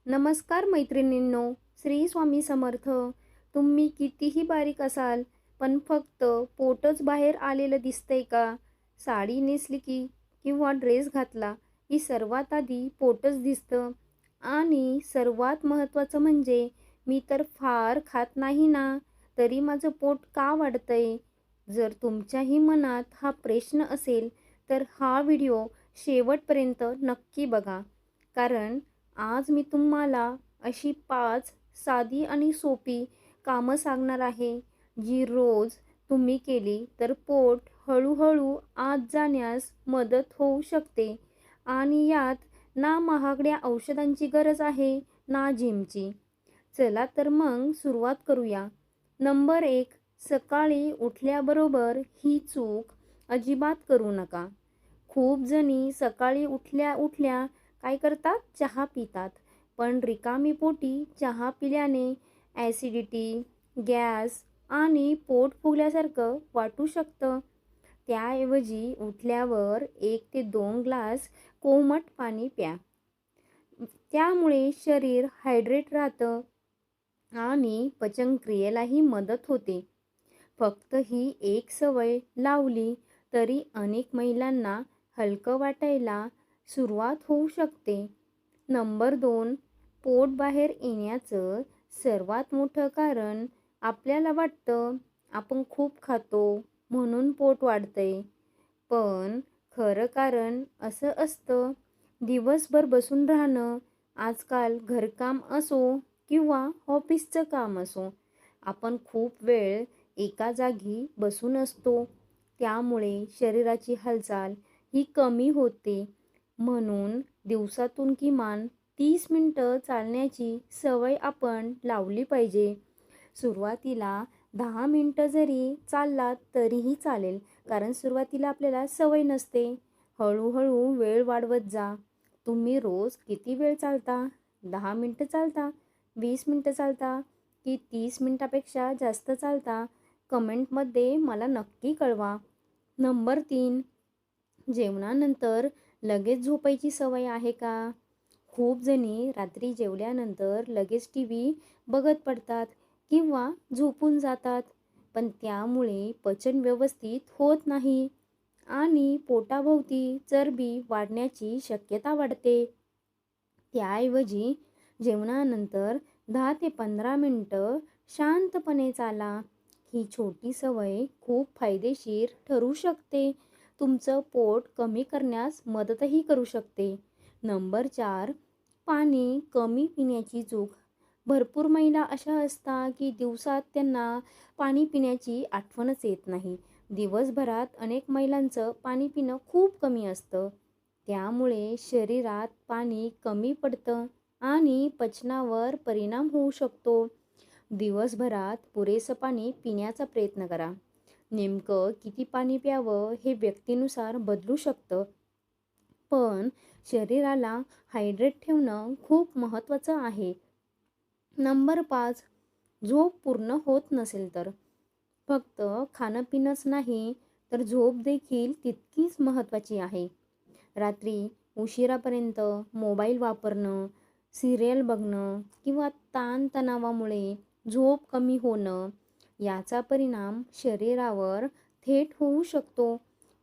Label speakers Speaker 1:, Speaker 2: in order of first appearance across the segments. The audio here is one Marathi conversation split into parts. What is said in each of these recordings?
Speaker 1: नमस्कार मैत्रिणींनो, श्री स्वामी समर्थ. तुम्ही कितीही बारीक असाल, पण फक्त पोटच बाहेर आलेलं दिसतंय का? साडी नेसली की किंवा ड्रेस घातला की सर्वात आधी पोटच दिसतं. आणि सर्वात महत्त्वाचं म्हणजे मी तर फार खात नाही ना, तरी माझं पोट का वाढतंय? जर तुमच्याही मनात हा प्रश्न असेल, तर हा व्हिडिओ शेवटपर्यंत नक्की बघा. कारण आज मी तुम्हाला अशी 5 साधी आणि सोपी कामं सांगणार आहे, जी रोज तुम्ही केली तर पोट हळूहळू आत जाण्यास मदत होऊ शकते. आणि यात ना महागड्या औषधांची गरज आहे, ना जिमची. चला तर मग सुरुवात करूया. नंबर 1, सकाळी उठल्याबरोबर ही चूक अजिबात करू नका. खूप जणी सकाळी उठल्या उठल्या काय करतात, चहा पितात. पण रिकामी पोटी चहा पिल्याने ॲसिडिटी, गॅस आणि पोट फुगल्यासारखं वाटू शकतं. त्याऐवजी उठल्यावर 1 ते 2 ग्लास कोमट पाणी प्या. त्यामुळे शरीर हायड्रेट राहतं आणि पचनक्रियेलाही मदत होते. फक्त ही एक सवय लावली तरी अनेक महिलांना हलकं वाटायला सुरुवात होऊ शकते. नंबर 2, पोट बाहेर येण्याचं सर्वात मोठं कारण आपल्याला वाटतं आपण खूप खातो म्हणून पोट वाढतंय. पण खरं कारण असं असतं, दिवसभर बसून राहणं. आजकाल घरकाम असो किंवा ऑफिसचं काम असो, आपण खूप वेळ एका जागी बसून असतो. त्यामुळे शरीराची हालचाल ही कमी होते. म्हणून दिवसातून किमान 30 मिनिटं चालण्याची सवय आपण लावली पाहिजे. सुरुवातीला 10 मिनिटं जरी चाललात तरीही चालेल, कारण सुरुवातीला आपल्याला सवय नसते. हळूहळू वेळ वाढवत जा. तुम्ही रोज किती वेळ चालता? 10 मिनिटं चालता, 20 मिनिटं चालता की 30 मिनिटापेक्षा जास्त चालता? कमेंटमध्ये मला नक्की कळवा. नंबर 3, जेवणानंतर लगेच झोपायची सवय आहे का? खूप जणी रात्री जेवल्यानंतर लगेच टी व्ही बघत पडतात किंवा झोपून जातात. पण त्यामुळे पचन व्यवस्थित होत नाही आणि पोटाभोवती चरबी वाढण्याची शक्यता वाढते. त्याऐवजी जेवणानंतर 10 ते 15 मिनिटं शांतपणे चाला. ही छोटी सवय खूप फायदेशीर ठरू शकते. तुमचं पोट कमी करण्यास मदतही करू शकते. नंबर 4, पाणी कमी पिण्याची चूक. भरपूर महिला अशा असतात की दिवसात त्यांना पाणी पिण्याची आठवणच येत नाही. दिवसभरात अनेक महिलांचं पाणी पिणं खूप कमी असतं. त्यामुळे शरीरात पाणी कमी पडतं आणि पचनावर परिणाम होऊ शकतो. दिवसभरात पुरेसं पाणी पिण्याचा प्रयत्न करा. नेमकं किती पाणी प्यावं हे व्यक्तीनुसार बदलू शकतं. पण शरीराला हायड्रेट ठेवणं खूप महत्त्वाचं आहे. नंबर 5, झोप पूर्ण होत नसेल तर. फक्त खाणं-पिणंच नाही, तर झोप देखील तितकीच महत्त्वाची आहे. रात्री उशिरापर्यंत मोबाईल वापरणं, सिरियल बघणं किंवा ताणतणावामुळे झोप कमी होणं, याचा परिणाम शरीरावर थेट होऊ शकतो.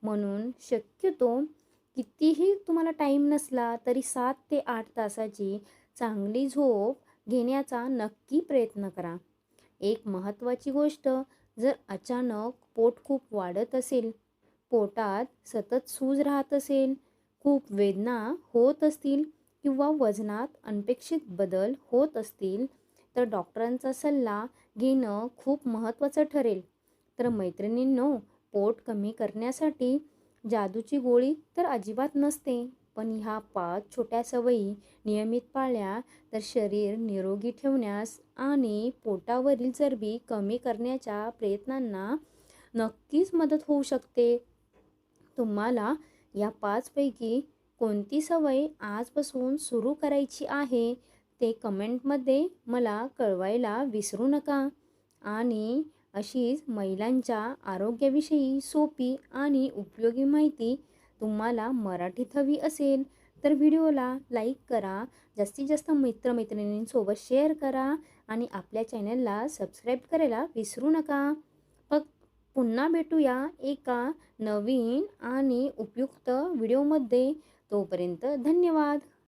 Speaker 1: म्हणून शक्यतो कितीही तुम्हाला टाईम नसला तरी 7 ते 8 तासाची चांगली झोप घेण्याचा नक्की प्रयत्न करा. एक महत्त्वाची गोष्ट, जर अचानक पोट खूप वाढत असेल, पोटात सतत सूज राहत असेल, खूप वेदना होत असतील किंवा वजनात अनपेक्षित बदल होत असतील, तर डॉक्टरांचा सल्ला घेणं खूप महत्त्वाचं ठरेल. तर मैत्रिणींनो, पोट कमी करण्यासाठी जादूची गोळी तर अजिबात नसते. पण ह्या 5 छोट्या सवयी नियमित पाळल्या तर शरीर निरोगी ठेवण्यास आणि पोटावरील चरबी कमी करण्याच्या प्रयत्नांना नक्कीच मदत होऊ शकते. तुम्हाला या 5 पैकी कोणती सवय आजपासून सुरू करायची आहे ते कमेंटमध्ये मला कळवायला विसरू नका. आणि अशीच महिलांच्या आरोग्याविषयी सोपी आणि उपयोगी माहिती तुम्हाला मराठीत हवी असेल तर व्हिडिओला लाईक करा, जास्तीत जास्त मित्रमैत्रिणींसोबत शेअर करा आणि आपल्या चॅनलला सबस्क्राईब करायला विसरू नका. पुन्हा भेटूया एका नवीन आणि उपयुक्त व्हिडिओमध्ये. तोपर्यंत धन्यवाद.